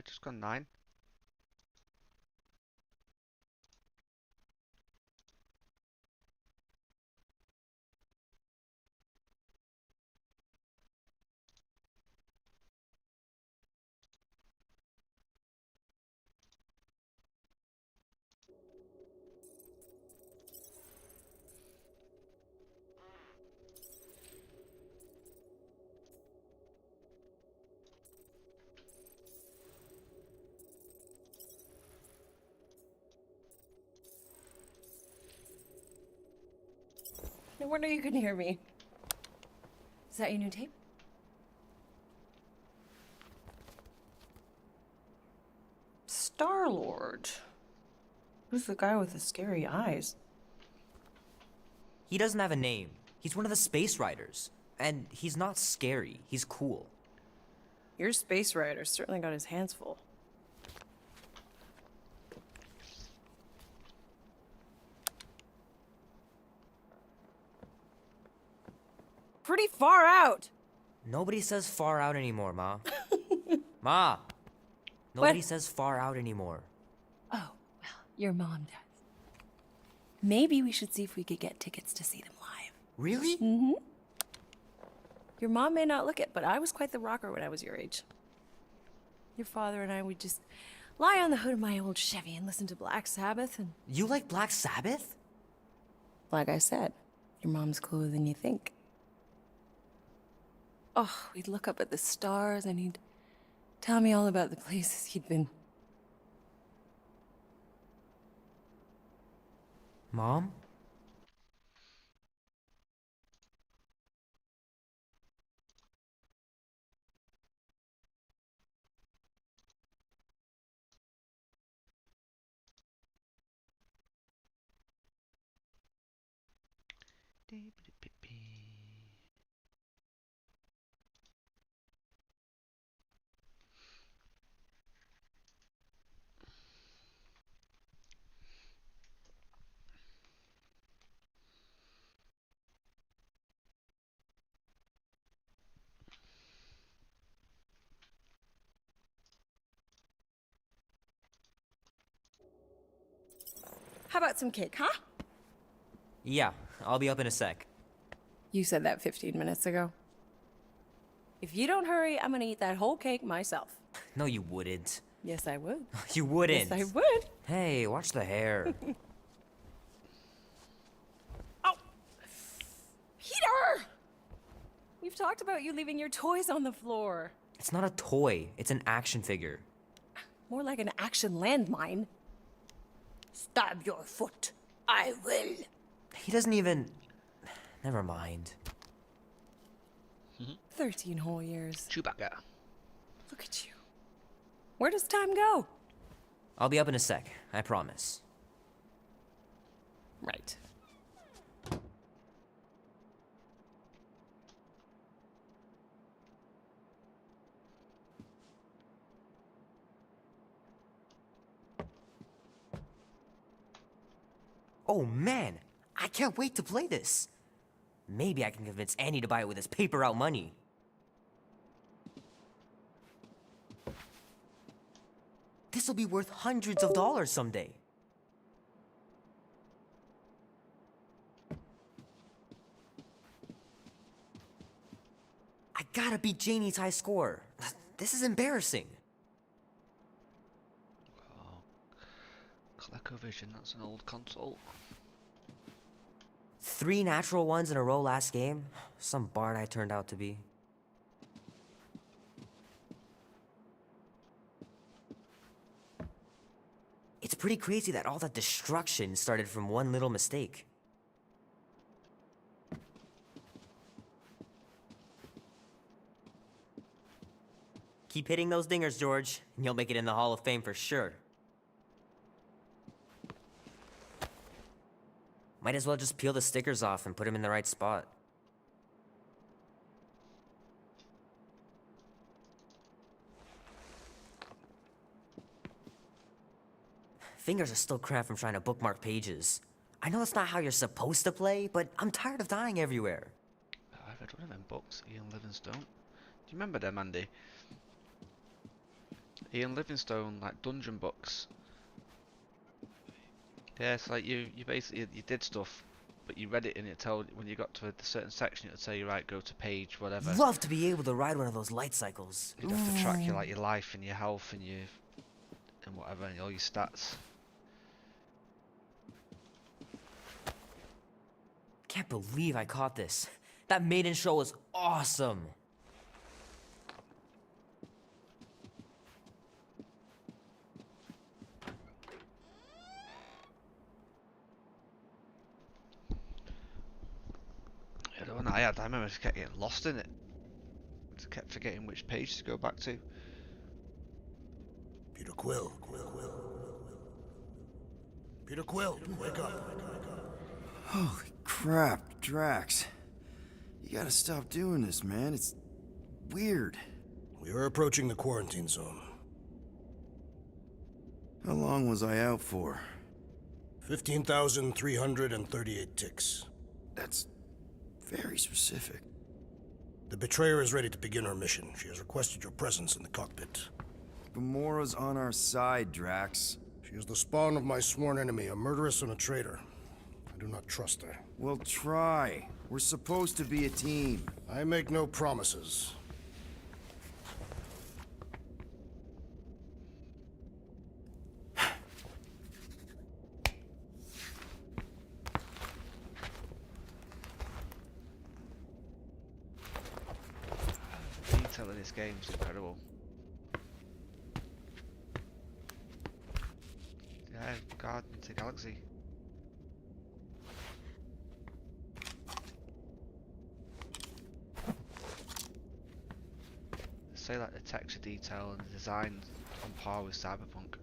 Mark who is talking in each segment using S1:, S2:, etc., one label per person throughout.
S1: Just gone 9.
S2: No wonder you couldn't hear me. Is that your new tape? Star-Lord. Who's the guy with the scary eyes?
S3: He doesn't have a name. He's one of the space riders. And he's not scary. He's cool.
S2: Your space rider certainly got his hands full. Pretty far out.
S3: Nobody says far out anymore, Ma. Ma! Nobody says far out anymore.
S2: Oh, well, your mom does. Maybe we should see if we could get tickets to see them live.
S3: Really?
S2: Mm-hmm. Your mom may not look it, but I was quite the rocker when I was your age. Your father and I would just lie on the hood of my old Chevy and listen to Black Sabbath and...
S3: You like Black Sabbath?
S2: Like I said, your mom's cooler than you think. Oh, we'd look up at the stars and he'd tell me all about the places he'd been.
S3: Mom?
S2: How about some cake, huh?
S3: Yeah, I'll be up in a sec.
S2: You said that 15 minutes ago. If you don't hurry, I'm gonna eat that whole cake myself.
S3: No, you wouldn't.
S2: Yes, I would.
S3: You wouldn't.
S2: Yes, I would.
S3: Hey, watch the hair.
S2: Oh! Peter! We've talked about you leaving your toys on the floor.
S3: It's not a toy. It's an action figure.
S2: More like an action landmine. Stab your foot. I will.
S3: He doesn't even... Never mind.
S2: 13 whole years.
S1: Chewbacca.
S2: Look at you. Where does time go?
S3: I'll be up in a sec, I promise.
S2: Right.
S3: Oh man, I can't wait to play this. Maybe I can convince Annie to buy it with his paper out money. This'll be worth hundreds of dollars someday. I gotta beat Janie's high score. This is embarrassing.
S1: Oh, ColecoVision, that's an old console.
S3: 3 natural ones in a row last game. Some barn I turned out to be. It's pretty crazy that all that destruction started from one little mistake. Keep hitting those dingers, George, and you'll make it in the Hall of Fame for sure. Might as well just peel the stickers off and put them in the right spot. Fingers are still cramped from trying to bookmark pages. I know it's not how you're supposed to play, but I'm tired of dying everywhere.
S1: I've read one of them books, Ian Livingstone. Do you remember them, Andy? Ian Livingstone, like dungeon books. Yeah, it's like you basically you did stuff, but you read it and it told when you got to a certain section it would say right, go to page whatever.
S3: Love to be able to ride one of those light cycles.
S1: You'd have to track your like your life and your health and your and whatever and all your stats.
S3: Can't believe I caught this. That maiden show was awesome.
S1: The one I had, I remember just kept getting lost in it. Just kept forgetting which page to go back to.
S4: Peter Quill. Peter Quill, wake up.
S5: Holy crap, Drax. You gotta stop doing this, man. It's weird.
S4: We are approaching the quarantine zone.
S5: How long was I out for?
S4: 15,338 ticks.
S5: That's very specific.
S4: The betrayer is ready to begin her mission. She has requested your presence in the cockpit.
S5: Gamora's on our side, Drax.
S4: She is the spawn of my sworn enemy, a murderess and a traitor. I do not trust her.
S5: We'll try. We're supposed to be a team.
S4: I make no promises.
S1: The detail in this game is incredible. Yeah, Guardians of the Galaxy. Say like the texture detail and the design on par with Cyberpunk.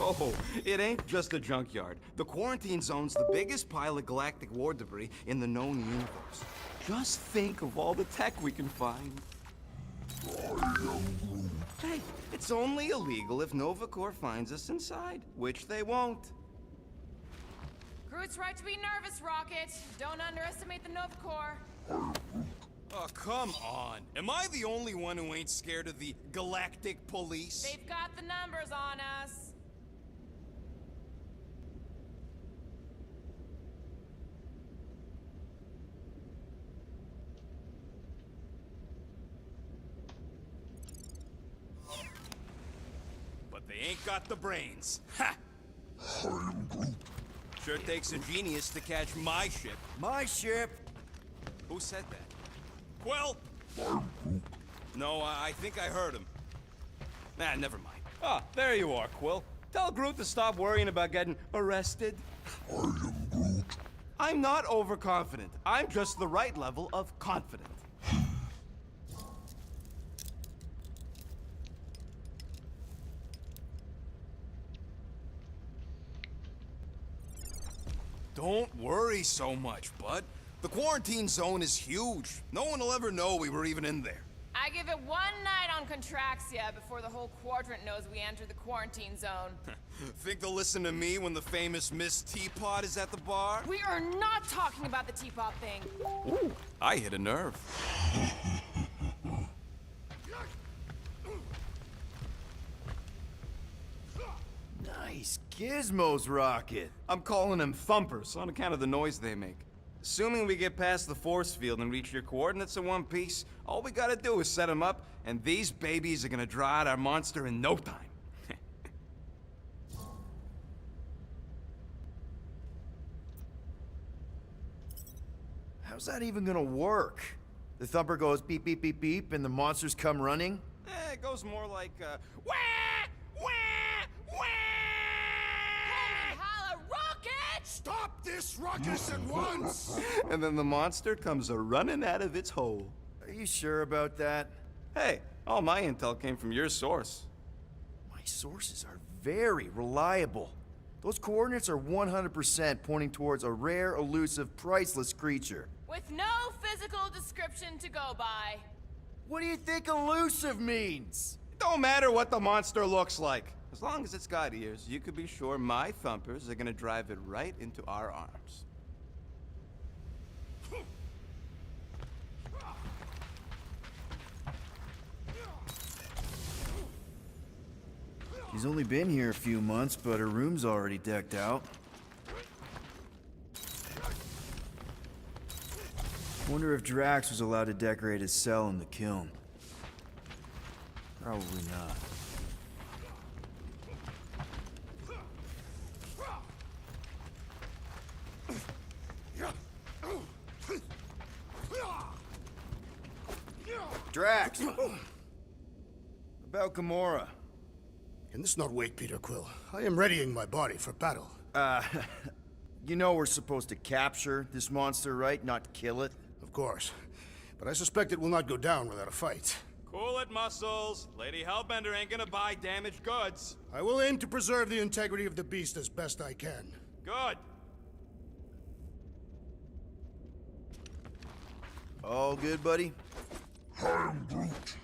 S6: Oh, it ain't just a junkyard. The quarantine zone's the biggest pile of galactic war debris in the known universe. Just think of all the tech we can find. Hey, it's only illegal if Nova Corps finds us inside, which they won't.
S7: Groot's right to be nervous, Rocket. Don't underestimate the Nova Corps.
S6: Oh, come on. Am I the only one who ain't scared of the galactic police?
S7: They've got the numbers on us.
S6: But they ain't got the brains. Ha! Sure takes a genius to catch my ship.
S5: My ship!
S6: Who said that? Quill? No, I think I heard him. Nah, never mind. Ah, there you are, Quill. Tell Groot to stop worrying about getting arrested.
S8: I am Groot.
S6: I'm not overconfident. I'm just the right level of confident. Don't worry so much, bud. The quarantine zone is huge. No one will ever know we were even in there.
S7: I give it one night on Contraxia before the whole quadrant knows we entered the quarantine zone.
S6: Think they'll listen to me when the famous Miss Teapot is at the bar?
S7: We are not talking about the teapot thing.
S6: Ooh, I hit a nerve.
S5: Nice gizmos, Rocket.
S6: I'm calling them thumpers on account of the noise they make. Assuming we get past the force field and reach your coordinates in one piece, all we gotta do is set them up, and these babies are gonna draw out our monster in no time.
S5: How's that even gonna work? The thumper goes beep, beep, beep, beep, and the monsters come running?
S6: It goes more like, wah! Wah! Wah!
S7: Holla, Rocket!
S4: Stop this ruckus at once!
S6: And then the monster comes a-running out of its hole.
S5: Are you sure about that?
S6: Hey, all my intel came from your source.
S5: My sources are very reliable. Those coordinates are 100% pointing towards a rare, elusive, priceless creature.
S7: With no physical description to go by.
S5: What do you think elusive means?
S6: It don't matter what the monster looks like, As long as it's got ears, you could be sure my thumpers are gonna drive it right into our arms.
S5: She's only been here a few months, but her room's already decked out. Wonder if Drax was allowed to decorate his cell in the kiln. Probably not. Drax! About Gamora.
S4: In this not wait, Peter Quill. I am readying my body for battle.
S5: You know we're supposed to capture this monster, right? Not kill it?
S4: Of course. But I suspect it will not go down without a fight.
S6: Cool it, Muscles. Lady Hellbender ain't gonna buy damaged goods.
S4: I will aim to preserve the integrity of the beast as best I can.
S6: Good.
S5: All good, buddy?
S8: I am Groot.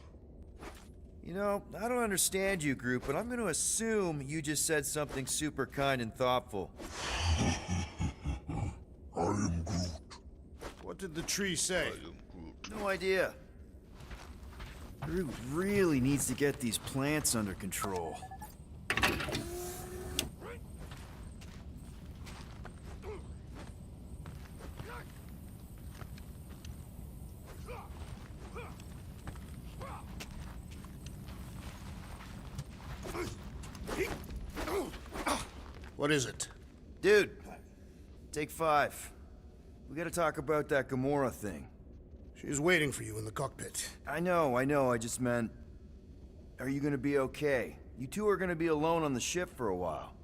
S5: You know, I don't understand you, Groot, but I'm gonna assume you just said something super kind and thoughtful.
S8: I am Groot.
S4: What did the tree say?
S5: No idea. Groot really needs to get these plants under control.
S4: What is it?
S5: Dude, take 5. We gotta talk about that Gamora thing.
S4: She's waiting for you in the cockpit.
S5: I know, I just meant... Are you gonna be okay? You two are gonna be alone on the ship for a while.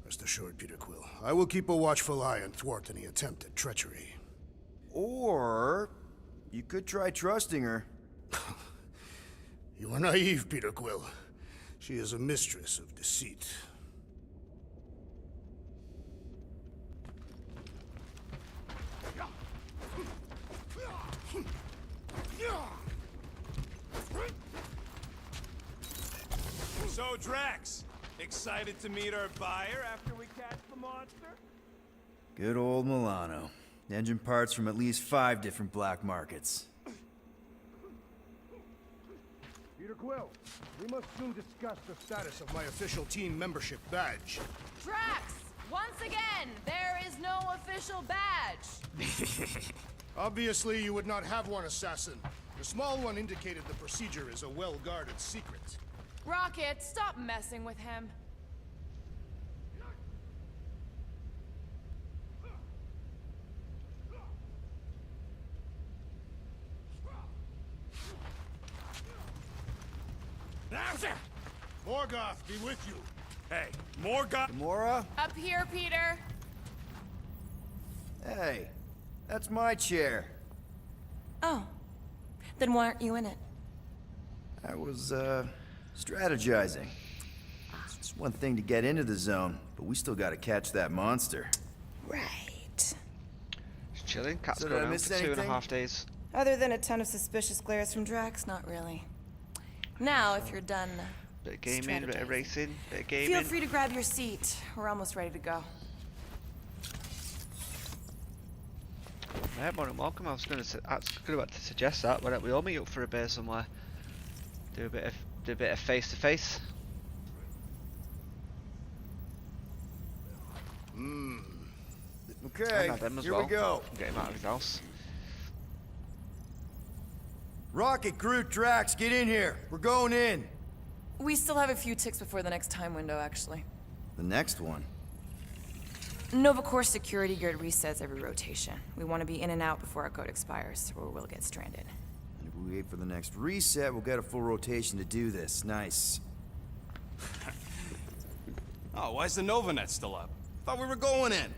S4: Rest assured, Peter Quill. I will keep a watchful eye and thwart any attempt at treachery.
S5: Or... you could try trusting her.
S4: You are naive, Peter Quill. She is a mistress of deceit.
S6: So, Drax, excited to meet our buyer after we catch the monster?
S5: Good old Milano. Engine parts from at least 5 different black markets.
S4: Peter Quill, we must soon discuss the status of my official team membership badge.
S7: Drax! Once again, there is no official badge.
S4: Obviously, you would not have one, Assassin. The small one indicated the procedure is a well-guarded secret.
S7: Rocket, stop messing with him.
S4: Morgoth, be with you.
S6: Hey, more got.
S5: Gamora?
S7: Up here, Peter.
S5: Hey, that's my chair.
S2: Oh. Then why aren't you in it?
S5: I was, strategizing. It's one thing to get into the zone, but we still gotta catch that monster.
S2: Right.
S1: Just chilling. Cat's
S5: So did
S1: going
S5: I
S1: home
S5: miss
S1: for 2.5
S5: anything?
S1: days.
S2: Other than a ton of suspicious glares from Drax, not really. Now, if you're done
S1: Bit of gaming, bit of
S2: strategizing,
S1: racing, bit of gaming.
S2: feel free to grab your seat. We're almost ready to go.
S1: Yeah, more than welcome. I was going to suggest that. Why don't we all meet up for a beer somewhere? Do a bit of face to face.
S5: Okay,
S1: And them as
S5: here
S1: well.
S5: we go.
S1: Get him out of his house.
S5: Rocket, Groot, Drax, get in here. We're going in.
S2: We still have a few ticks before the next time window, actually.
S5: The next one.
S2: Nova Core security grid resets every rotation. We want to be in and out before our code expires, or we'll get stranded.
S5: And if we wait for the next reset, we'll get a full rotation to do this. Nice.
S6: Oh, why's the Novanet still up? Thought we were going in.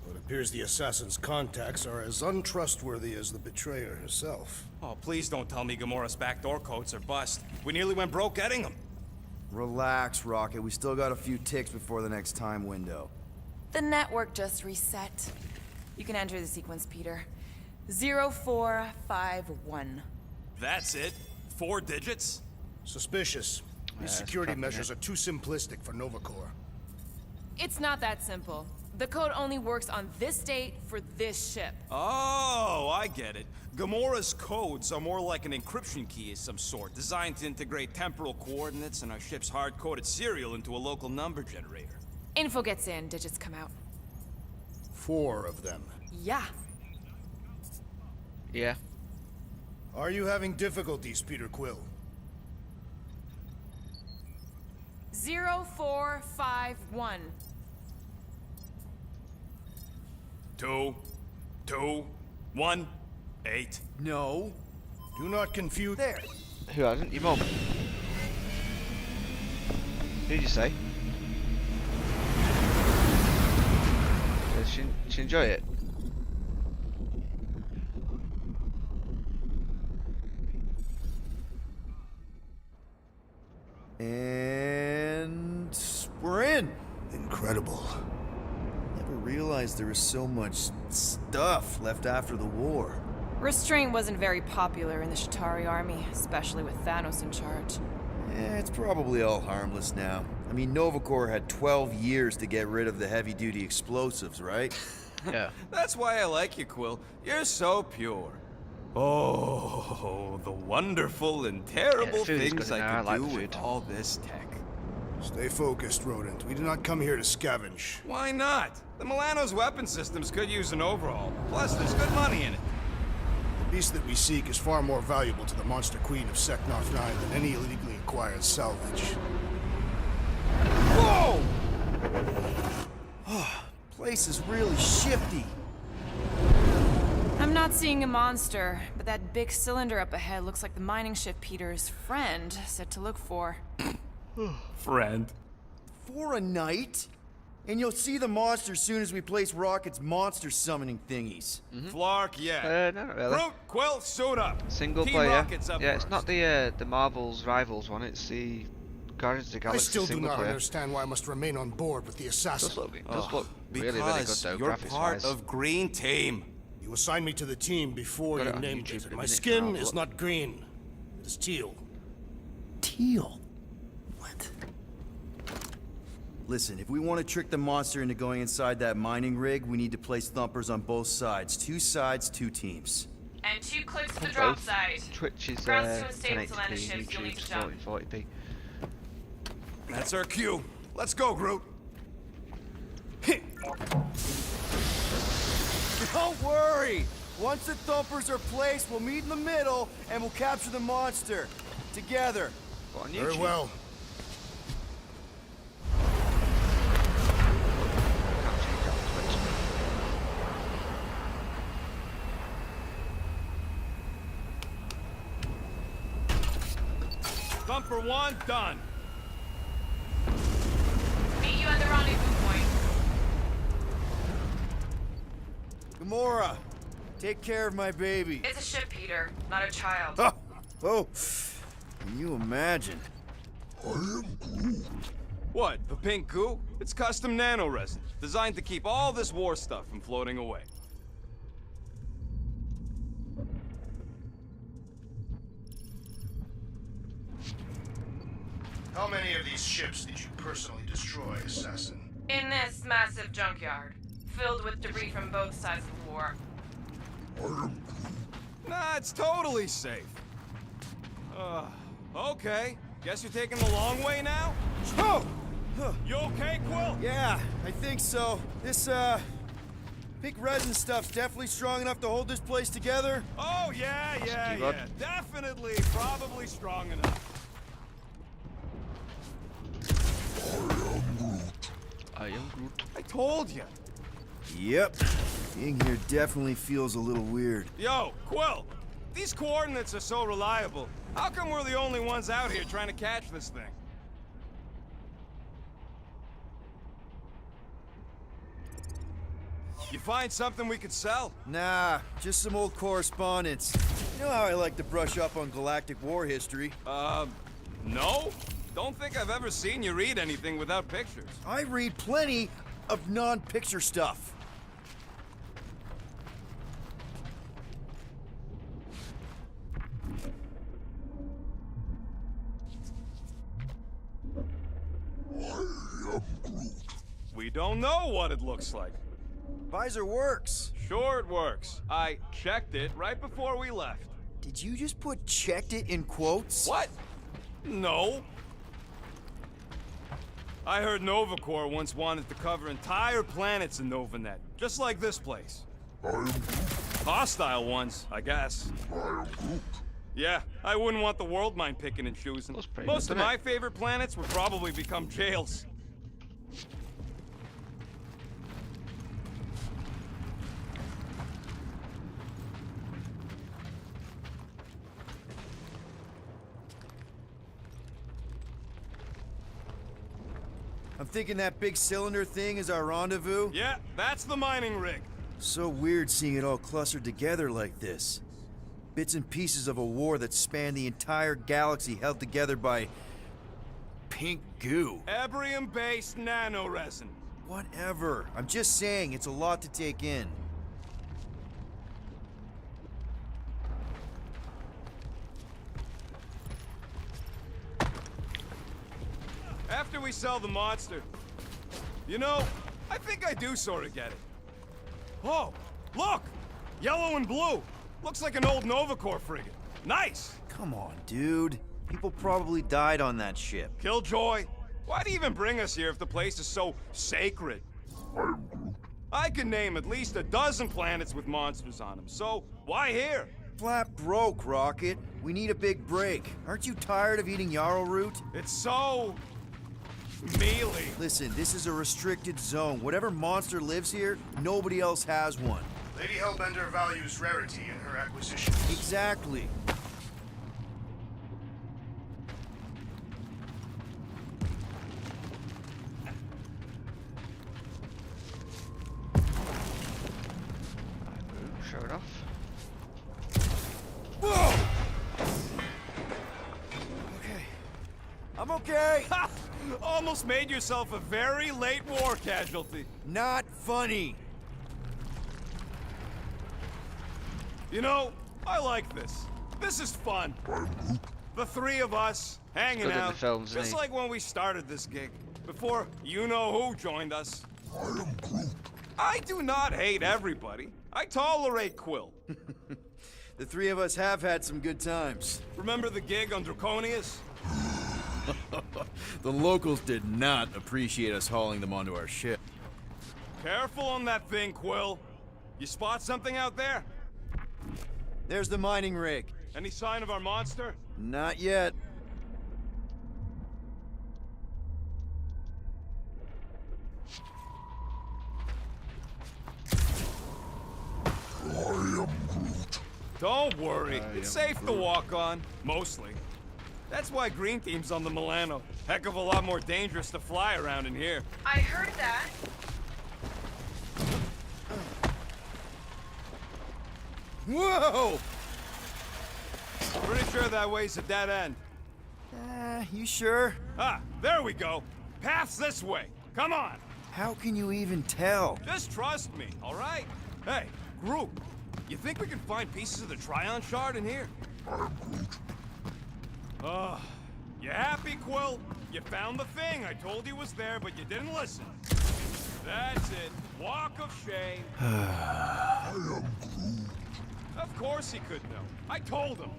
S4: Well, it appears the assassin's contacts are as untrustworthy as the betrayer herself.
S6: Oh, please don't tell me Gamora's backdoor codes are bust. We nearly went broke getting them.
S5: Relax, Rocket. We still got a few ticks before the next time window.
S2: The network just reset. You can enter the sequence, Peter. 0451.
S6: That's it? 4 digits?
S4: Suspicious. These
S1: it's
S4: security
S1: crapping
S4: measures
S1: it.
S4: are too simplistic for Novacore.
S7: It's not that simple. The code only works on this date for this ship.
S6: Oh, I get it. Gamora's codes are more like an encryption key of some sort, designed to integrate temporal coordinates and our ship's hard-coded serial into a local number generator.
S7: Info gets in, digits come out.
S4: 4 of them.
S7: Yeah.
S1: Yeah.
S4: Are you having difficulties, Peter Quill?
S7: 0451.
S6: 2, 2, 1, 8.
S5: No.
S4: Do not confuse.
S5: There.
S1: Who hasn't? Your mum. Who'd you say? Did she enjoy it?
S5: And we're in.
S4: Incredible.
S5: Never realized there was so much stuff left after the war.
S7: Restraint wasn't very popular in the Shatari army, especially with Thanos in charge.
S5: Yeah, it's probably all harmless now. I mean, Novacore had 12 years to get rid of the heavy-duty explosives, right?
S1: Yeah.
S6: That's why I like you, Quill. You're so pure. Oh, the wonderful and terrible
S1: food is
S6: things
S1: good in there.
S6: I
S1: I
S6: could
S1: like
S6: do
S1: the
S6: with
S1: food.
S6: all this tech.
S4: Stay focused, Rodent. We do not come here to scavenge.
S6: Why not? The Milano's weapon systems could use an overhaul. Plus, there's good money in it.
S4: The beast that we seek is far more valuable to the Monster Queen of Seknarf 9 than any illegally acquired salvage.
S5: Whoa! Place is really shifty.
S7: I'm not seeing a monster, but that big cylinder up ahead looks like the mining ship Peter's friend said to look for.
S6: Friend.
S5: For a night? And you'll see the monster as soon as we place Rocket's monster summoning thingies.
S6: Flark, yeah.
S1: No, not really.
S6: Brute, Quill, suit up.
S1: Single
S6: Team
S1: player.
S6: Rocket's up
S1: Yeah, it's
S6: first.
S1: not the Marvel's Rivals one. It's the Guardians of the
S4: I
S1: Galaxy
S4: still do
S1: single
S4: not
S1: player.
S4: understand why I must remain on board with the assassin.
S1: Does look really, really good
S6: Because
S1: though,
S6: you're
S1: graphics
S6: part
S1: wise.
S6: of Green Team.
S4: You assigned me to the team before
S1: Got
S4: you
S1: it on
S4: named
S1: YouTube
S4: it.
S1: in a
S4: My
S1: minute
S4: skin
S1: now,
S4: is
S1: look.
S4: not green. It is teal.
S5: Teal? What? Listen, if we want to trick the monster into going inside that mining rig, we need to place thumpers on both sides. 2 sides, 2 teams.
S7: And 2 clicks to the
S1: On
S7: drop
S1: both.
S7: side.
S1: Twitch is
S7: Grounds to unstable to land a
S1: 1080p,
S7: ship, you'll need to
S1: YouTube's
S7: jump.
S1: 1440p.
S6: That's our cue. Let's go, Groot.
S5: Don't worry! Once the thumpers are placed, we'll meet in the middle and we'll capture the monster. Together.
S1: What, on
S4: Very
S1: YouTube?
S4: well.
S1: Can't change that on Twitch.
S6: Thumper 1, done.
S7: Meet you at the rendezvous point.
S5: Gamora, take care of my baby.
S7: It's a ship, Peter, not a child.
S5: Oh, can you imagine?
S6: What, the pink goo? It's custom nano-resin, designed to keep all this war stuff from floating away.
S4: How many of these ships did you personally destroy, Assassin?
S7: In this massive junkyard, filled with debris from both sides of the war.
S6: Nah, it's totally safe. Okay. Guess you're taking the long way now?
S5: Oh!
S6: You okay, Quill?
S5: Yeah, I think so. This, pink resin stuff's definitely strong enough to hold this place together.
S6: Oh, yeah.
S1: Rod.
S6: Definitely, probably strong enough.
S1: I am Groot.
S6: I told you.
S5: Yep. Being here definitely feels a little weird.
S6: Yo, Quill, these coordinates are so reliable. How come we're the only ones out here trying to catch this thing? You find something we could sell?
S5: Nah, just some old correspondence. You know how I like to brush up on galactic war history.
S6: No. Don't think I've ever seen you read anything without pictures.
S5: I read plenty of non-picture stuff.
S6: We don't know what it looks like.
S5: Visor works.
S6: Sure it works. I checked it right before we left.
S5: Did you just put checked it in quotes?
S6: What? No. I heard NovaCore once wanted to cover entire planets in NovaNet, just like this place.
S8: I am Groot.
S6: Hostile ones, I guess.
S8: I am Groot.
S6: Yeah, I wouldn't want the world mind picking and choosing.
S1: That's pretty
S6: Most
S1: good,
S6: of
S1: isn't
S6: my
S1: it?
S6: favorite planets would probably become jails.
S5: I'm thinking that big cylinder thing is our rendezvous.
S6: Yeah, that's the mining rig.
S5: So weird seeing it all clustered together like this. Bits and pieces of a war that spanned the entire galaxy held together by pink goo.
S6: Ebrium-based nanoresin.
S5: Whatever. I'm just saying, it's a lot to take in.
S6: After we sell the monster, you know, I think I do sort of get it. Oh, look! Yellow and blue. Looks like an old NovaCore frigate. Nice!
S5: Come on, dude. People probably died on that ship.
S6: Killjoy, why do you even bring us here if the place is so sacred?
S8: I am Groot.
S6: I can name at least a dozen planets with monsters on them, so why here?
S5: Flat broke, Rocket. We need a big break. Aren't you tired of eating yarrow root?
S6: It's so... mealy.
S5: Listen, this is a restricted zone. Whatever monster lives here, nobody else has one.
S4: Lady Hellbender values rarity in her acquisitions.
S5: Exactly.
S1: Show it off.
S5: Whoa! Okay. I'm okay.
S6: Ha! Almost made yourself a very late war casualty.
S5: Not funny.
S6: You know, I like this. This is fun.
S8: I am Groot.
S6: The three of us, hanging
S1: Good in the
S6: out,
S1: films, isn't
S6: just
S1: he?
S6: like when we started this gig, before you-know-who joined us.
S8: I am Groot.
S6: I do not hate everybody. I tolerate Quill.
S5: The three of us have had some good times.
S6: Remember the gig on Draconius?
S5: The locals did not appreciate us hauling them onto our ship.
S6: Careful on that thing, Quill. You spot something out there?
S5: There's the mining rig.
S6: Any sign of our monster?
S5: Not yet.
S8: I am Groot.
S6: Don't worry, it's safe to walk on, mostly. That's why Green Team's on the Milano. Heck of a lot more dangerous to fly around in here.
S7: I heard that.
S5: Whoa!
S6: Pretty sure that way's a dead end.
S5: You sure?
S6: Ah, there we go. Path's this way. Come on.
S5: How can you even tell?
S6: Just trust me, all right? Hey, Groot, you think we can find pieces of the Tryon shard in here?
S8: I am Groot.
S6: You happy, Quill? You found the thing. I told you was there, but you didn't listen. That's it. Walk of shame.
S8: I am Groot.
S6: Of course he could know. I told him.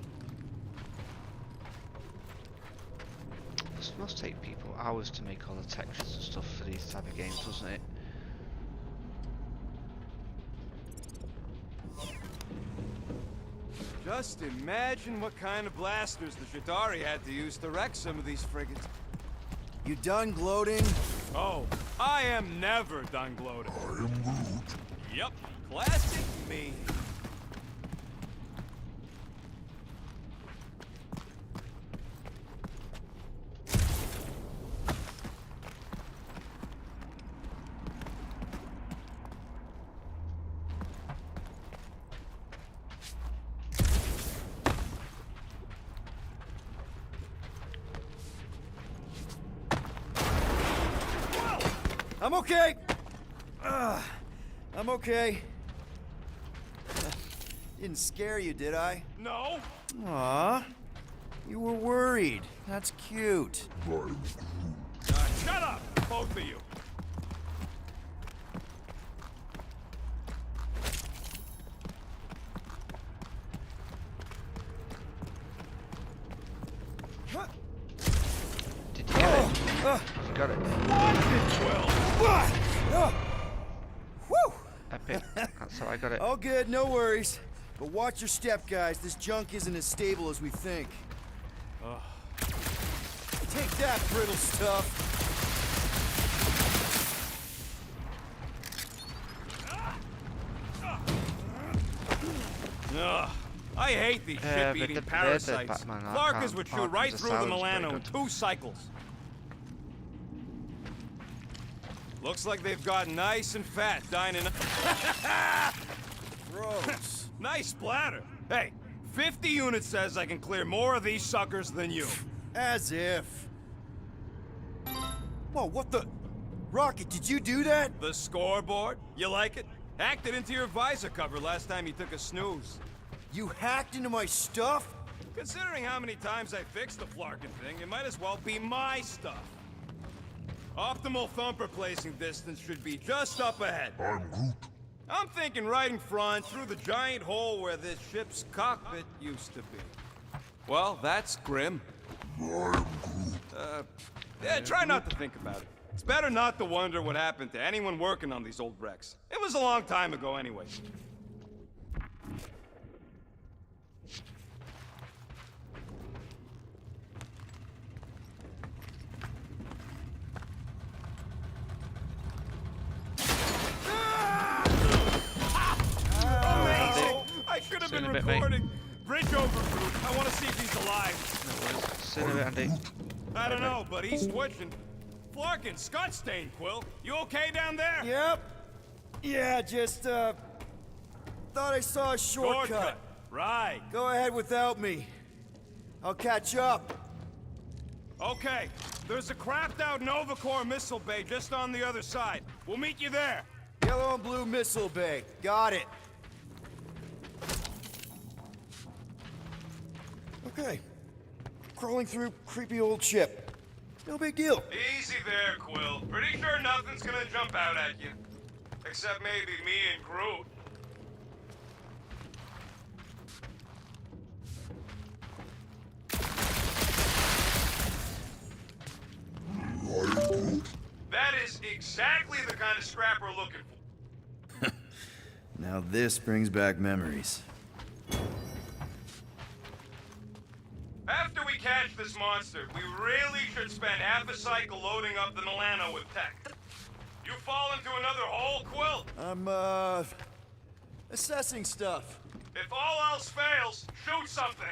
S1: This must take people hours to make all the textures and stuff for these type of games, doesn't it?
S6: Just imagine what kind of blasters the Jadari had to use to wreck some of these frigates.
S5: You done gloating?
S6: Oh, I am never done gloating.
S8: I am Groot.
S6: Yep, classic me.
S5: I'm okay. I'm okay. Didn't scare you, did I?
S6: No,
S5: Aw. You were worried. That's cute.
S8: I am Groot.
S6: shut up, both of you.
S1: You got it.
S5: Woo!
S1: Epic. That's how I got it.
S5: All good, no worries. But watch your step, guys. This junk isn't as stable as we think. Take that, brittle stuff.
S6: Ugh. I hate these ship-eating
S1: the
S6: parasites.
S1: Batman,
S6: Clarkers would shoot right through the
S1: sounds
S6: Milano in
S1: pretty
S6: 2 cycles. Looks like they've got nice and fat dining.
S5: Gross.
S6: Nice splatter. Hey, 50 units says I can clear more of these suckers than you.
S5: As if. Whoa, what the? Rocket, did you do that?
S6: The scoreboard? You like it? Hacked it into your visor cover last time you took a snooze.
S5: You hacked into my stuff?
S6: Considering how many times I fixed the flarkin' thing, it might as well be my stuff. Optimal thumper placing distance should be just up ahead.
S8: I'm Groot.
S6: I'm thinking right in front, through the giant hole where this ship's cockpit used to be. Well, that's grim.
S8: I'm Groot.
S6: Yeah, try not to think about it. It's better not to wonder what happened to anyone working on these old wrecks. It was a long time ago anyway. I should have been
S1: in a bit, mate.
S6: recording. Bridge over, Groot. I want to see if he's alive.
S1: No worries. See you in a bit, Andy.
S6: I don't know, but he's twitching. Flarkin, Scott stain, Quill. You okay down there?
S5: Yep. Yeah, just, thought I saw a shortcut.
S6: Right.
S5: Go ahead without me. I'll catch up.
S6: Okay. There's a crapped out Nova Corps missile bay just on the other side. We'll meet you there.
S5: Yellow and blue missile bay. Got it. Okay. Crawling through creepy old ship. No big deal.
S6: Easy there, Quill. Pretty sure nothing's gonna jump out at you. Except maybe me and Groot. That is exactly the kind of scrap we're looking for.
S5: Now this brings back memories.
S6: After we catch this monster, we really should spend half a cycle loading up the Milano with tech. You fall into another hole, Quill?
S5: I'm, assessing stuff.
S6: If all else fails, shoot something.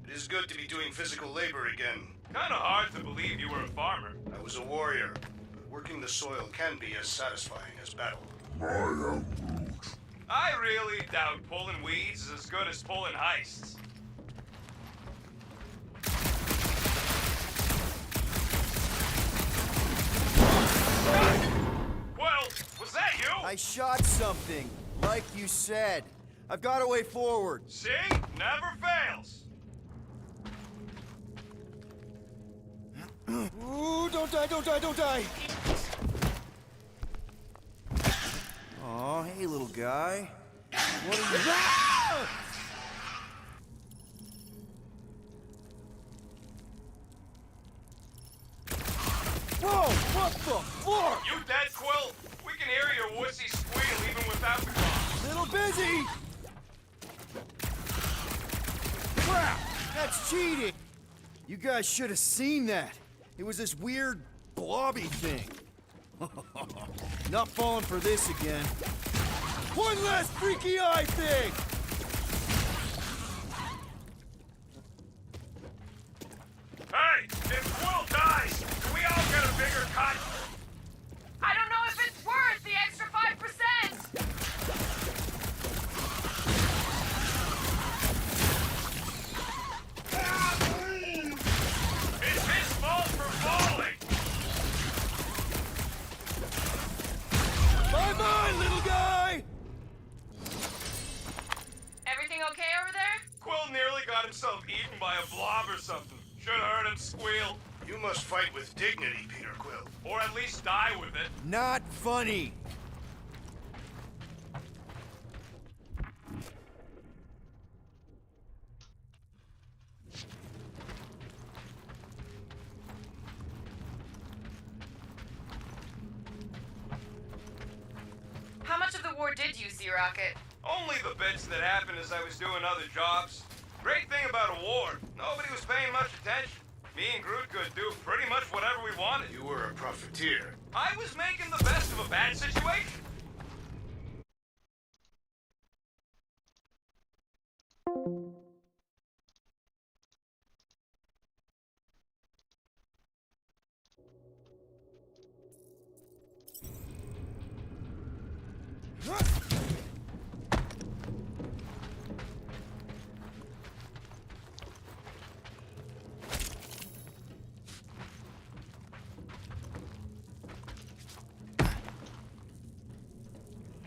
S4: It is good to be doing physical labor again.
S6: Kinda hard to believe you were a farmer.
S4: I was a warrior, but working the soil can be as satisfying as battle.
S8: I am Groot.
S6: I really doubt pulling weeds is as good as pulling heists. Well, was that you?
S5: I shot something, like you said. I've got a way forward.
S6: See? Never fails.
S5: Ooh, don't die, don't die, don't die! Aw, hey, little guy. What are you... Whoa, what the fuck?
S6: You dead, Quill? We can hear your wussy squeal even without the bomb.
S5: Little busy! Crap! That's cheating! You guys should have seen that. It was this weird, blobby thing. Not falling for this again. One last freaky eye thing!
S6: Hey, if Quill dies, do we all get a bigger cut?
S7: I don't know if it's worth the extra 5%!
S6: It's his fault for falling!
S5: Bye-bye, little guy!
S7: Everything okay over there?
S6: Quill nearly got himself eaten by a blob or something. Should've heard him squeal.
S4: You must fight with dignity, Peter Quill.
S6: Or at least die with it.
S5: Not funny.
S7: aboard did you see, Rocket?
S6: Only the bits that happened as I was doing other jobs. Great thing about a war, nobody was paying much attention. Me and Groot could do pretty much whatever we wanted.
S4: You were a profiteer.
S6: I was making the best of a bad situation.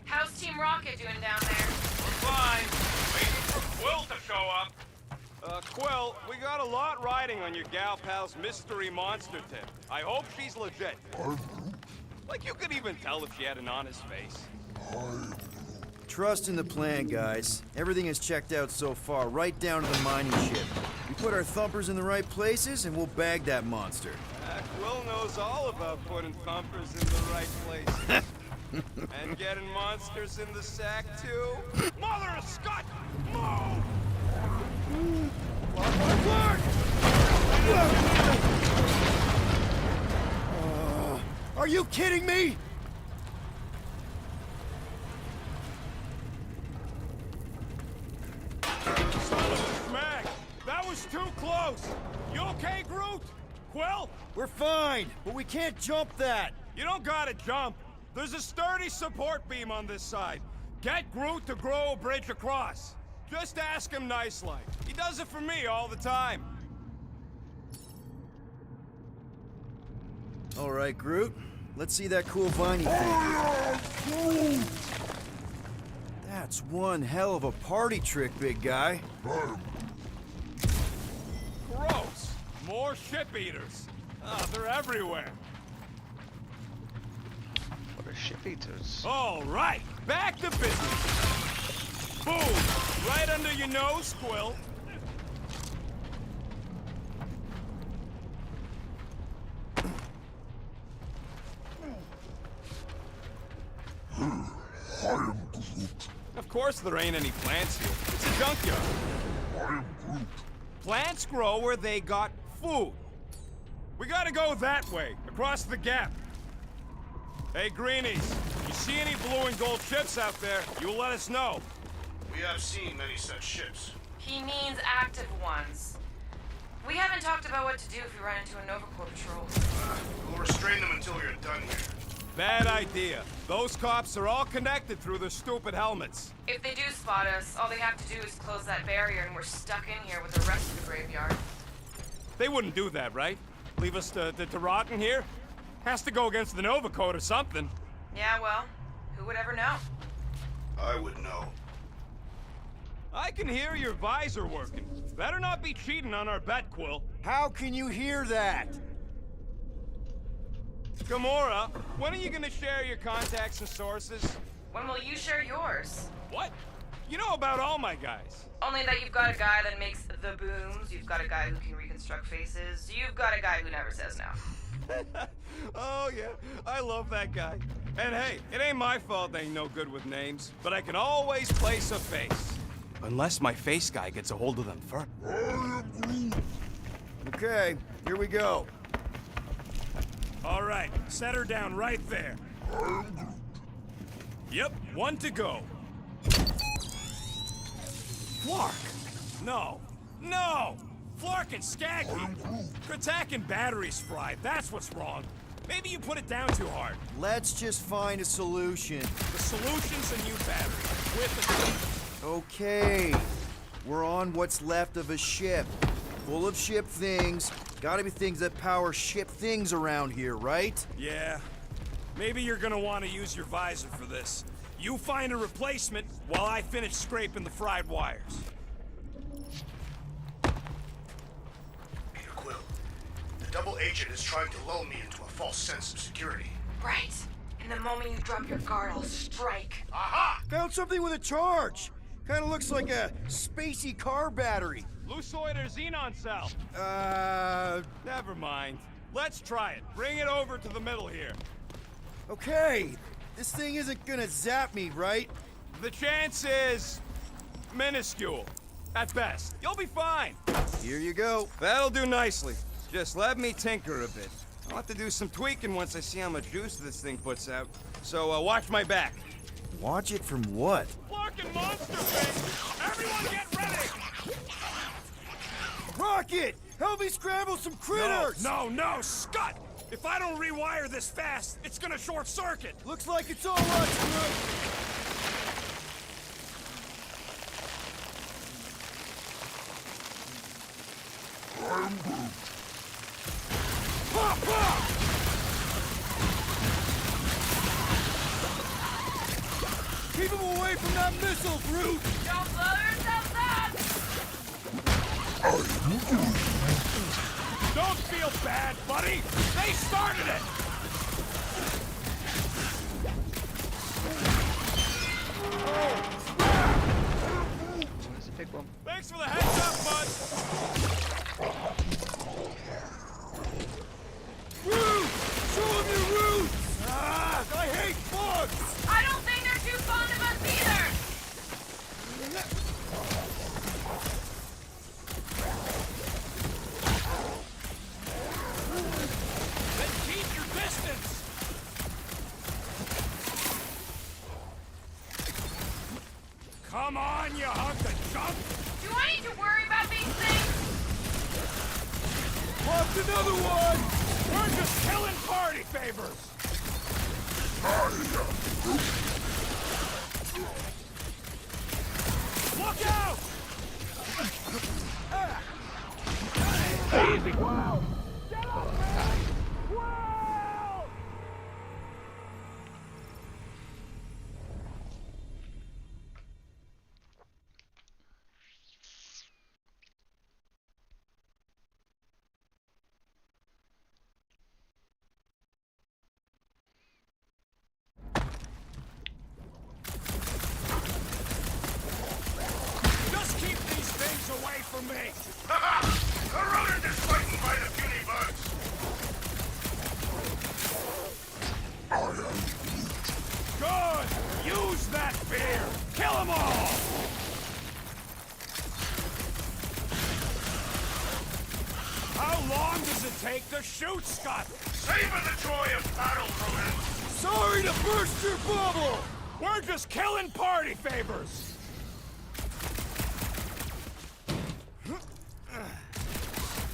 S7: How's Team Rocket doing down there?
S6: We're fine. Waiting for Quill to show up. Quill, we got a lot riding on your gal pal's mystery monster tip. I hope she's legit. Like you could even tell if she had an honest face.
S5: Trust in the plan, guys. Everything is checked out so far, right down to the mining ship. We put our thumpers in the right places, and we'll bag that monster.
S6: Quill knows all about putting thumpers in the right place. And getting monsters in the sack, too. Mother of Scott! Move!
S5: Are you kidding me?
S6: Son of a smack! That was too close! You okay, Groot? Quill?
S5: We're fine, but we can't jump that.
S6: You don't gotta jump. There's a sturdy support beam on this side. Get Groot to grow a bridge across. Just ask him nice-like. He does it for me all the time.
S5: All right, Groot. Let's see that cool viney thing. That's one hell of a party trick, big guy.
S6: Gross! More ship eaters. Oh, they're everywhere.
S1: What are ship eaters?
S6: All right, back to business. Boom! Right under your nose, Quill. Of course there ain't any plants here. It's a junkyard. Plants grow where they got food. We gotta go that way, across the gap. Hey, Greenies, you see any blue and gold ships out there, you let us know.
S4: We have seen many such ships.
S7: He means active ones. We haven't talked about what to do if we run into a Nova Corps patrol.
S4: We'll restrain them until you're done here.
S6: Bad idea. Those cops are all connected through their stupid helmets.
S7: If they do spot us, all they have to do is close that barrier and we're stuck in here with the rest of the graveyard.
S6: They wouldn't do that, right? Leave us to rot in here? Has to go against the Nova Code or something.
S7: Yeah, well, who would ever know?
S4: I would know.
S6: I can hear your visor working. Better not be cheating on our bet, Quill.
S5: How can you hear that?
S6: Gamora, when are you gonna share your contacts and sources?
S7: When will you share yours?
S6: What? You know about all my guys.
S7: Only that you've got a guy that makes the booms, you've got a guy who can reconstruct faces, you've got a guy who never says no.
S6: Oh yeah, I love that guy. And hey, it ain't my fault they ain't no good with names, but I can always place a face. Unless my face guy gets a hold of them first.
S5: Okay, here we go.
S6: All right, set her down right there. Yep, one to go. Flark! No! No! Flark and Skaggy! Kratak and batteries fried, that's what's wrong. Maybe you put it down too hard.
S5: Let's just find a solution.
S6: The solution's a new battery. With a...
S5: Okay. We're on what's left of a ship. Full of ship things. Gotta be things that power ship things around here, right?
S6: Yeah. Maybe you're gonna want to use your visor for this. You find a replacement while I finish scraping the fried wires.
S4: Peter Quill, the double agent is trying to lull me into a false sense of security.
S7: Right. And the moment you drop your guard, I'll strike.
S4: Aha!
S5: Found something with a charge. Kinda looks like a spacey car battery.
S6: Lucoid or xenon cell? Never mind. Let's try it. Bring it over to the middle here.
S5: Okay. This thing isn't gonna zap me, right?
S6: The chance is minuscule, at best. You'll be fine.
S5: Here you go.
S6: That'll do nicely. Just let me tinker a bit. I'll have to do some tweaking once I see how much juice this thing puts out. So watch my back.
S5: Watch it from what?
S6: Larkin monster thing! Everyone get ready!
S5: Rocket! Help me scramble some critters!
S6: No, Scott! If I don't rewire this fast, it's gonna short circuit!
S5: Looks like it's all right, Groot.
S8: I'm Groot.
S5: Pop, pop! Keep him away from that missile, Groot!
S7: Don't blow yourself up!
S6: Don't feel bad, buddy! They started it!
S1: There's a big one.
S6: Thanks for the heads up, bud!
S5: Groot! Show him your roots! Ah, I hate bugs!
S7: I don't think they're too fond of us either!
S6: Then keep your distance! Come on, you hunk of junk!
S7: Do I need to worry about these things?
S5: Popped another one!
S6: We're just killing party favors! Look out! Easy! Wow! Get up, man! Wow! Just keep these things away from me!
S4: The rodent is frightened by the puny bugs.
S6: Good! Use that fear! Kill them all! How long does it take to shoot, Scott?
S4: Savor the joy of battle, rodent.
S5: Sorry to burst your bubble!
S6: We're just killing party favors!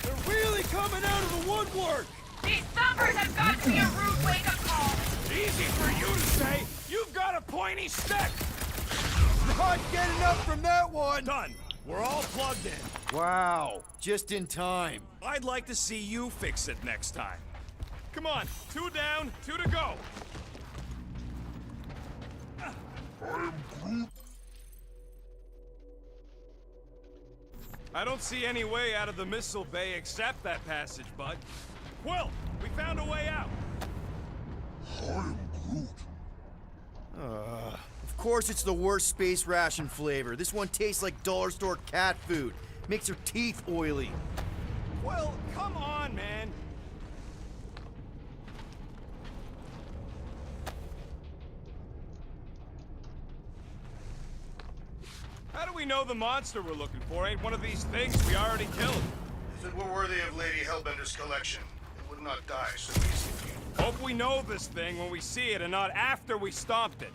S5: They're really coming out of the woodwork!
S7: These thumpers have got to be a rude wake-up call!
S6: Easy for you to say! You've got a pointy stick!
S5: Not getting up from that one!
S6: Done. We're all plugged in.
S5: Wow, just in time.
S6: I'd like to see you fix it next time. Come on, 2 down, 2 to go.
S8: I'm Groot.
S6: I don't see any way out of the missile bay except that passage, bud. Quill, we found a way out.
S8: I'm Groot.
S5: Of course it's the worst space ration flavor. This one tastes like dollar store cat food. Makes your teeth oily.
S6: Quill, come on, man. How do we know the monster we're looking for ain't one of these things we already killed?
S4: If it were worthy of Lady Hellbender's collection, it would not die so easily.
S6: Hope we know this thing when we see it and not after we stomped it.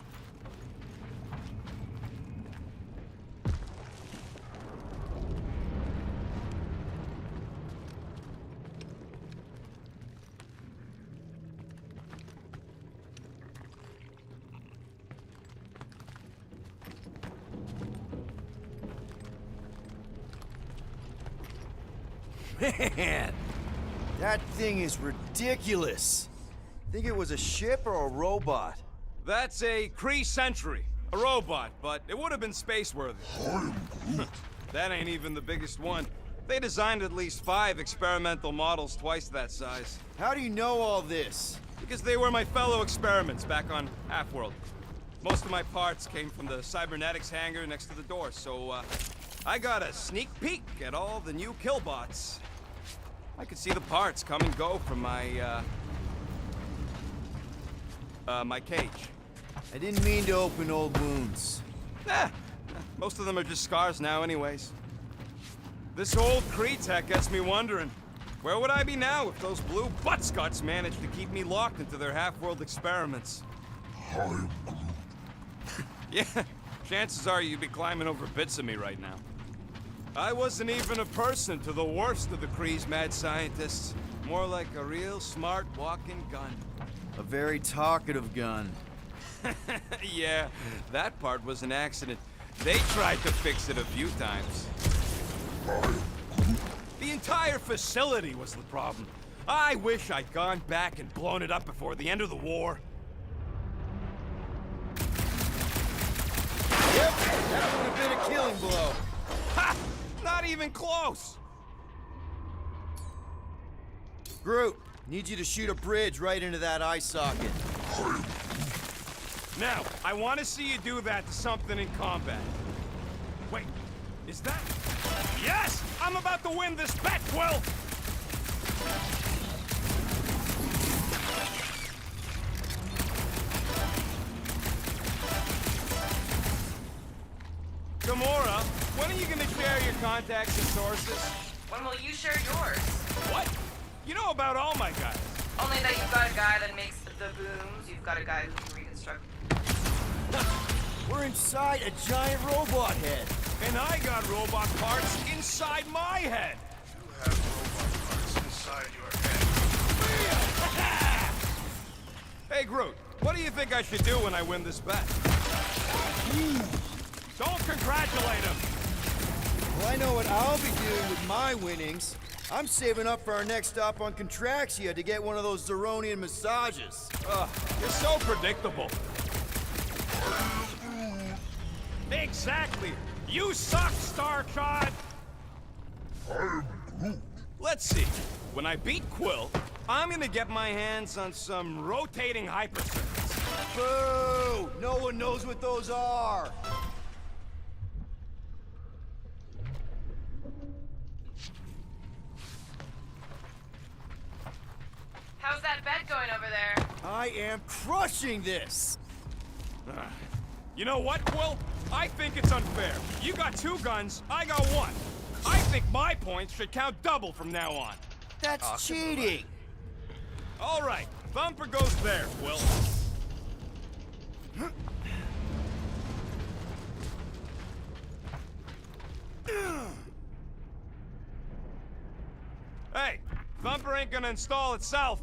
S5: Man, that thing is ridiculous. Think it was a ship or a robot?
S6: That's a Kree Sentry, a robot, but it would have been space-worthy.
S8: I'm Groot.
S6: That ain't even the biggest one. They designed at least 5 experimental models twice that size.
S5: How do you know all this?
S6: Because they were my fellow experiments back on Half-World. Most of my parts came from the cybernetics hangar next to the door, so I got a sneak peek at all the new killbots. I could see the parts come and go from my, my cage.
S5: I didn't mean to open old wounds.
S6: Most of them are just scars now anyways. This old Kree tech gets me wondering, where would I be now if those blue buttscots managed to keep me locked into their half-world experiments?
S8: I am Groot.
S6: Yeah, chances are you'd be climbing over bits of me right now. I wasn't even a person to the worst of the Kree's mad scientists. More like a real smart walking gun.
S5: A very talkative gun.
S6: Yeah, that part was an accident. They tried to fix it a few times. The entire facility was the problem. I wish I'd gone back and blown it up before the end of the war.
S5: Yep, that would have been a killing blow.
S6: Ha! Not even close!
S5: Groot, need you to shoot a bridge right into that eye socket.
S6: Now, I want to see you do that to something in combat. Wait, is that... Yes! I'm about to win this bet, Quill! Gamora, when are you gonna share your contacts and sources?
S7: When will you share yours?
S6: What? You know about all my guys.
S7: Only that you've got a guy that makes the booms, you've got a guy who can reconstruct.
S5: We're inside a giant robot head.
S6: And I got robot parts inside my head.
S4: You have robot parts inside your head.
S6: Hey, Groot, what do you think I should do when I win this bet? Don't congratulate him!
S5: Well, I know what I'll be doing with my winnings. I'm saving up for our next stop on Contraxia to get one of those Zeronian massages.
S6: You're so predictable. Exactly! You suck, Starshot!
S8: I am Groot.
S6: Let's see. When I beat Quill, I'm gonna get my hands on some rotating hypercircuits.
S5: Boo! No one knows what those are.
S7: How's that bet going over there?
S5: I am crushing this.
S6: You know what, Quill? I think it's unfair. You got 2 guns, I got 1. I think my points should count double from now on.
S5: That's cheating.
S6: All right, Thumper goes there, Quill. Hey, Thumper ain't gonna install itself.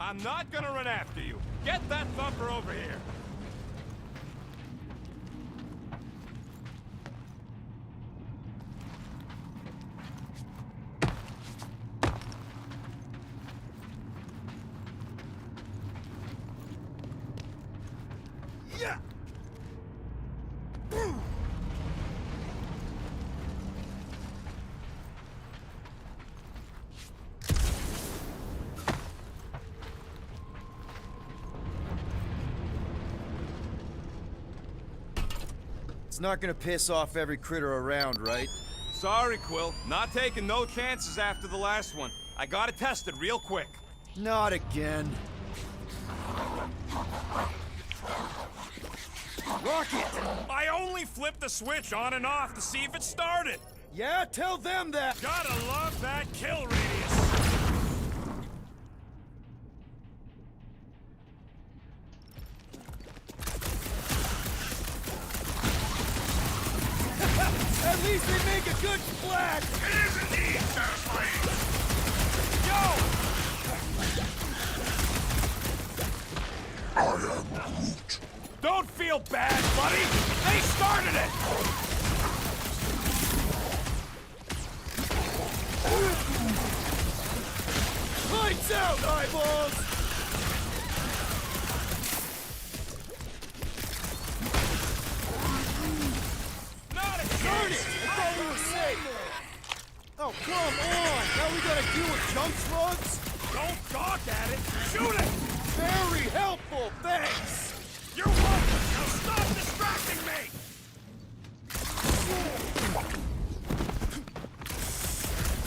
S6: I'm not gonna run after you. Get that Thumper over here.
S5: Yeah. It's not gonna piss off every critter around, right?
S6: Sorry, Quill. Not taking no chances after the last one. I gotta test it real quick.
S5: Not again. Rocket!
S6: I only flipped the switch on and off to see if it started.
S5: Yeah, tell them that!
S6: Gotta love that kill radius.
S5: At least they make a good splash!
S4: It is indeed satisfying.
S6: Yo!
S8: I am Groot.
S6: Don't feel bad, buddy! They started it!
S5: Lights out, eyeballs!
S6: Not again!
S5: Darn it! I thought we were safe! Oh, come on! Now we gotta deal with junk slugs?
S6: Don't gawk at it! Shoot it!
S5: Very helpful, thanks!
S6: You're welcome! Now stop distracting me!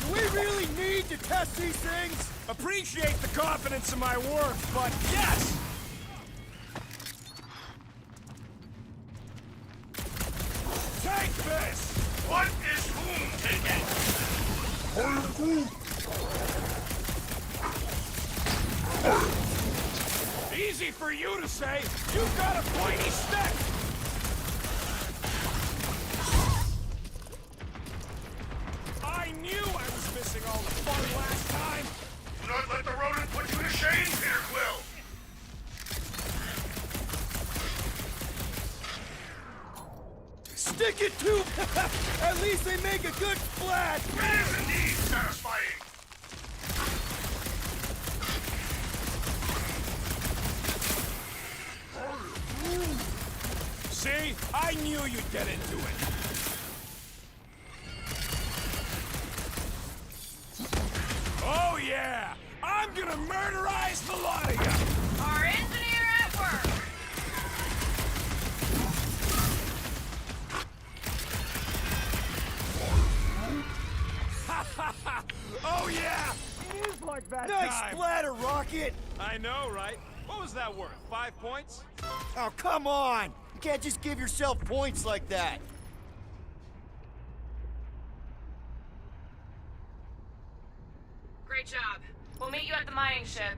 S5: Do we really need to test these things?
S6: Appreciate the confidence in my work, but yes! Take this! What is whom taking?
S8: I'm Groot.
S6: Easy for you to say. You've got a pointy stick! I knew I was missing all the fun last time!
S8: Do not let the rodent put you to shame, Peter Quill.
S5: Stick it to... At least they make a good splat!
S8: It is indeed satisfying.
S6: See? I knew you'd get into it. Oh yeah! I'm gonna murderize the lot of you!
S7: Our engineer at work!
S6: Oh yeah! It is like that
S5: Nice
S6: time!
S5: splatter, Rocket!
S6: I know, right? What was that worth? 5 points?
S5: Oh, come on! You can't just give yourself points like that.
S7: Great job. We'll meet you at the mining ship.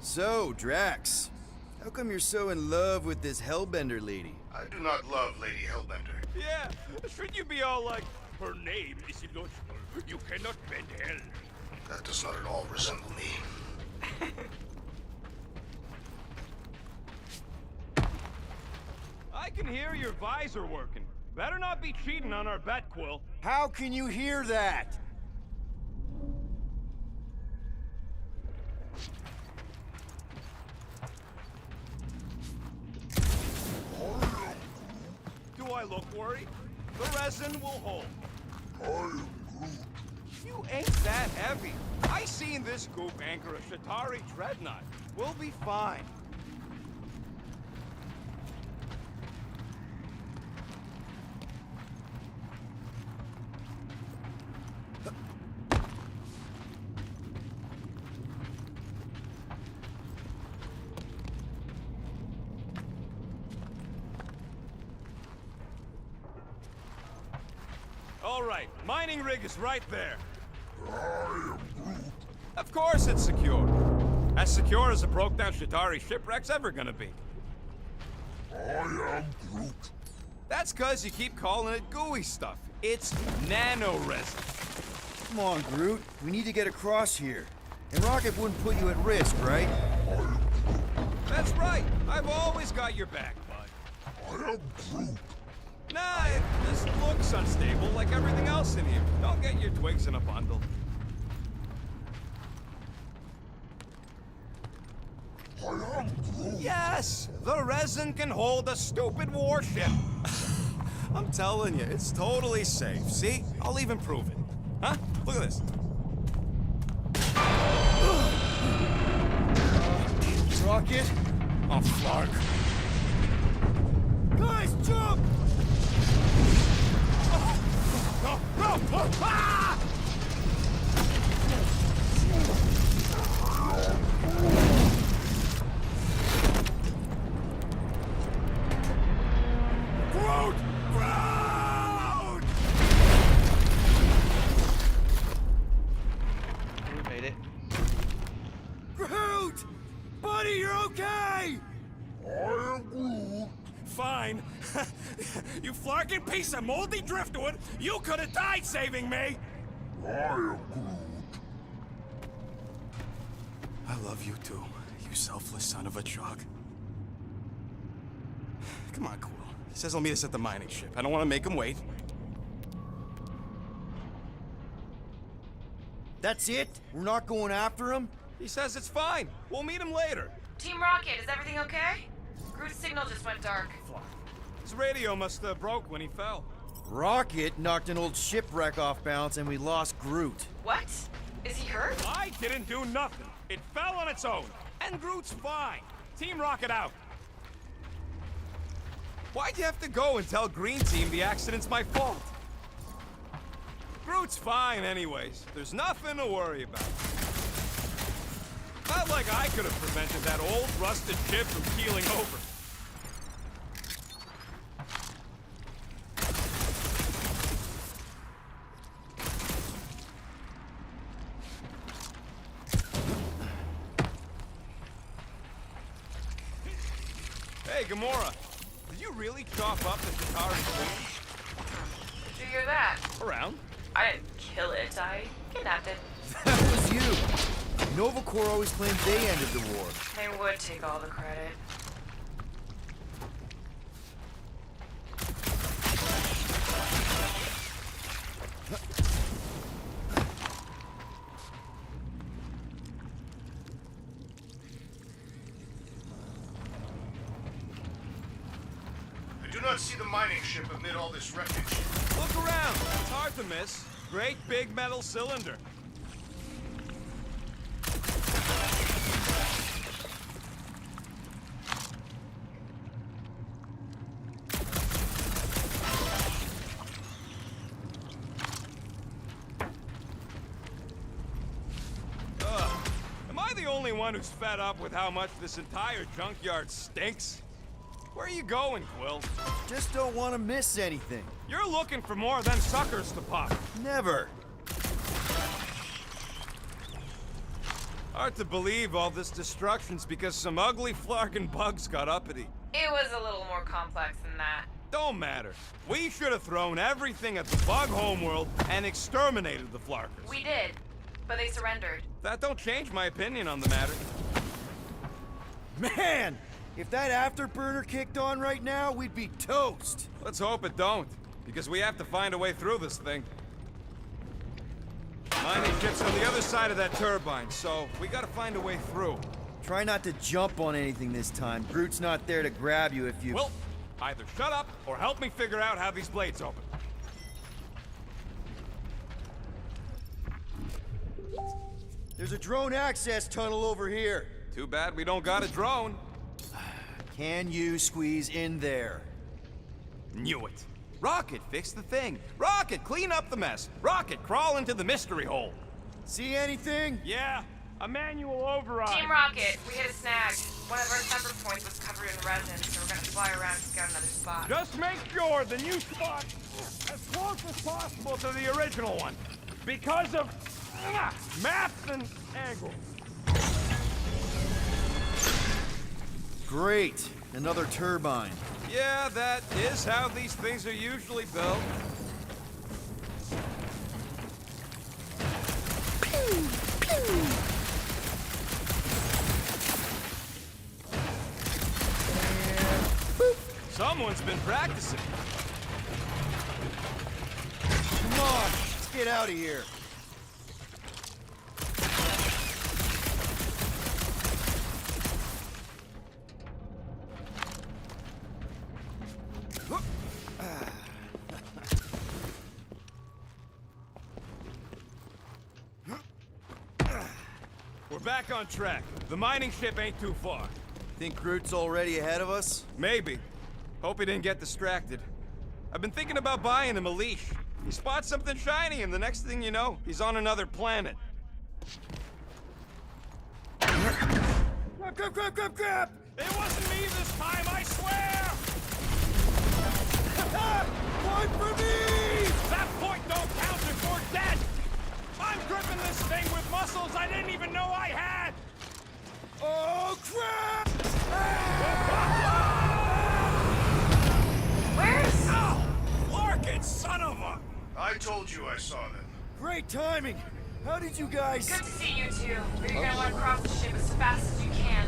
S5: So, Drax, how come you're so in love with this Hellbender lady?
S4: I do not love Lady Hellbender.
S6: Yeah, should you be all like, her name is illogical. You cannot bend hell.
S4: That does not at all resemble me.
S6: I can hear your visor working. Better not be cheating on our bet, Quill.
S5: How can you hear that?
S6: Do I look worried? The resin will hold. You ain't that heavy. I seen this goop anchor a Shatari dreadnought. We'll be fine. All right, mining rig is right there. Of course it's secure. As secure as a broke-down Shatari shipwreck's ever gonna be. That's cause you keep calling it gooey stuff. It's nano-resin.
S5: Come on, Groot. We need to get across here. And Rocket wouldn't put you at risk, right?
S6: That's right. I've always got your back, bud. Nah, it just looks unstable like everything else in here. Don't get your twigs in a bundle. Yes! The resin can hold a stupid warship. I'm telling you, it's totally safe. See? I'll even prove it. Huh? Look at this.
S5: Rocket?
S6: Oh, Flark.
S5: Guys, jump!
S6: No! No! Ah! Groot! Groot!
S1: We made it.
S5: Groot! Buddy, you're okay!
S6: Fine. You flarking piece of moldy driftwood! You could have died saving me! I love you too, you selfless son of a truck. Come on, Quill. He says he'll meet us at the mining ship. I don't want to make him wait.
S5: That's it? We're not going after him?
S6: He says it's fine. We'll meet him later.
S7: Team Rocket, is everything okay? Groot's signal just went dark.
S6: His radio must have broke when he fell.
S5: Rocket knocked an old shipwreck off balance and we lost Groot.
S7: What? Is he hurt?
S6: I didn't do nothing. It fell on its own. And Groot's fine. Team Rocket out. Why'd you have to go and tell Green Team the accident's my fault? Groot's fine anyways. There's nothing to worry about. Not like I could have prevented that old rusted ship from keeling over. Hey, Gamora. Did you really chop up the Shatari queen?
S7: Did you hear that?
S6: Around?
S7: I didn't kill it. I kidnapped it.
S5: That was you! Nova Corps always claimed they ended the war.
S7: They would take all the credit.
S4: I do not see the mining ship amid all this wreckage.
S6: Look around. It's hard to miss. Great big metal cylinder. Am I the only one who's fed up with how much this entire junkyard stinks? Where are you going, Quill?
S5: Just don't want to miss anything.
S6: You're looking for more than suckers to pop.
S5: Never.
S6: Hard to believe all this destruction's because some ugly flarkin' bugs got uppity.
S7: It was a little more complex than that.
S6: Don't matter. We should have thrown everything at the bug homeworld and exterminated the flarkers.
S7: We did, but they surrendered.
S6: That don't change my opinion on the matter.
S5: Man! If that afterburner kicked on right now, we'd be toast.
S6: Let's hope it don't, because we have to find a way through this thing. Mining ship's on the other side of that turbine, so we gotta find a way through.
S5: Try not to jump on anything this time. Groot's not there to grab you if you...
S6: Well, either shut up or help me figure out how these blades open.
S5: There's a drone access tunnel over here.
S6: Too bad we don't got a drone.
S5: Can you squeeze in there?
S6: Knew it. Rocket, fix the thing. Rocket, clean up the mess. Rocket, crawl into the mystery hole.
S5: See anything?
S6: Yeah, a manual override.
S7: Team Rocket, we hit a snag. One of our temper points was covered in resin, so we're gonna fly around and scout another spot.
S6: Just make sure the new spot as close as possible to the original one. Because of maps and angles.
S5: Great. Another turbine.
S6: Yeah, that is how these things are usually built. Someone's been practicing.
S5: Come on, let's get out of here.
S6: We're back on track. The mining ship ain't too far.
S5: Think Groot's already ahead of us?
S6: Maybe. Hope he didn't get distracted. I've been thinking about buying him a leash. He spots something shiny, and the next thing you know, he's on another planet.
S5: Grab!
S6: It wasn't me this time, I swear!
S5: Point for me!
S6: That point don't count if we're dead! I'm gripping this thing with muscles I didn't even know I had!
S5: Oh, crap!
S7: Where's...
S6: Oh! Larkin, son of a...
S4: I told you I saw them.
S5: Great timing! How did you guys...
S7: Good to see you two, but you're gonna want to cross the ship as fast as you can.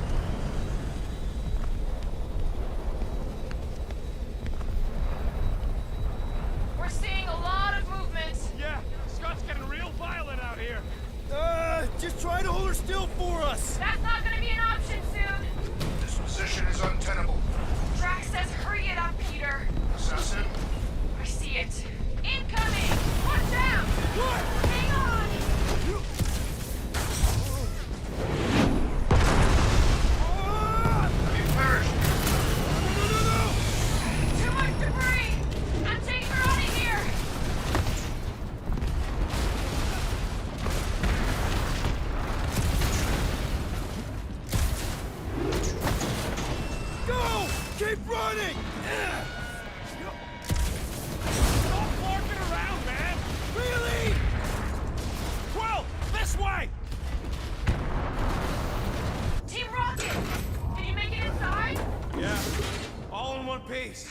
S7: We're seeing a lot of movement.
S6: Yeah, Scott's getting real violent out here.
S5: Just try to hold her still for us!
S7: That's not gonna be an option soon.
S4: This position is untenable.
S7: Drax says hurry it up, Peter.
S4: Assassin,
S7: I see it. Incoming! Watch out!
S5: What?
S7: Hang on!
S4: have you perished?
S7: Too much debris! I'm taking her out of here!
S5: Go! Keep running!
S6: Stop larking around, man!
S5: Really?
S6: Quill, this way!
S7: Team Rocket! Did you make it inside?
S6: Yeah, all in one piece.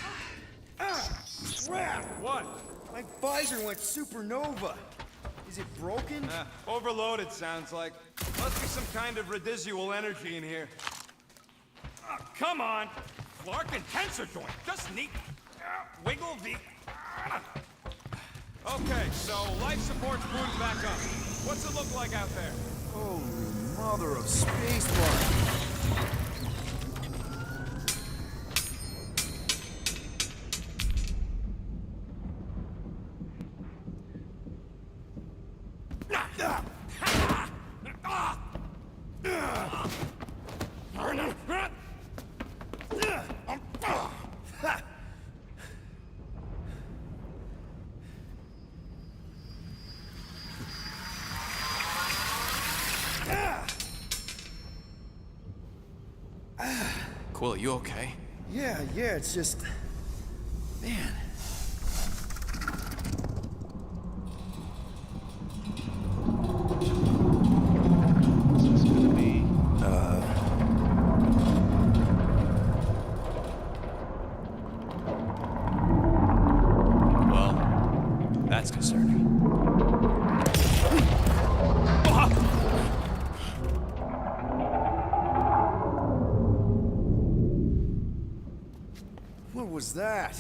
S5: Crap!
S6: What?
S5: My visor went supernova. Is it broken?
S6: Overloaded, sounds like. Must be some kind of residual energy in here. Come on! Larkin tensor joint, just neat. Wiggle the... Okay, so life support's booted back up. What's it look like out there?
S5: Holy mother of spacebar.
S6: Quill, you okay?
S5: Yeah, it's just... Man. was that?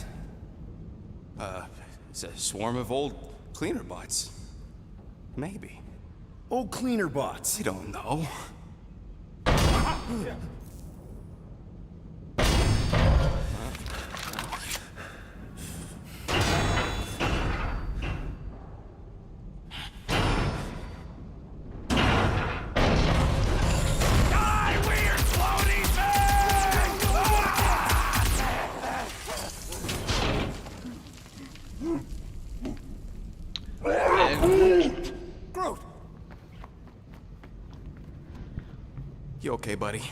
S6: It's a swarm of old cleaner bots. Maybe.
S5: Old cleaner bots.
S6: I don't know.
S5: Groot!
S6: You okay, buddy?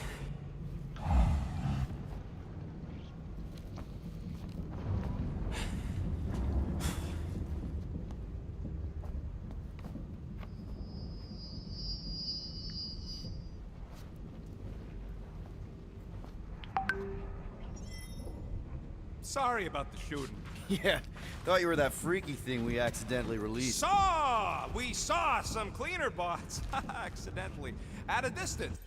S9: Sorry about the shooting.
S5: Yeah, thought you were that freaky thing we accidentally released.
S6: We saw some cleaner bots, accidentally, at a distance.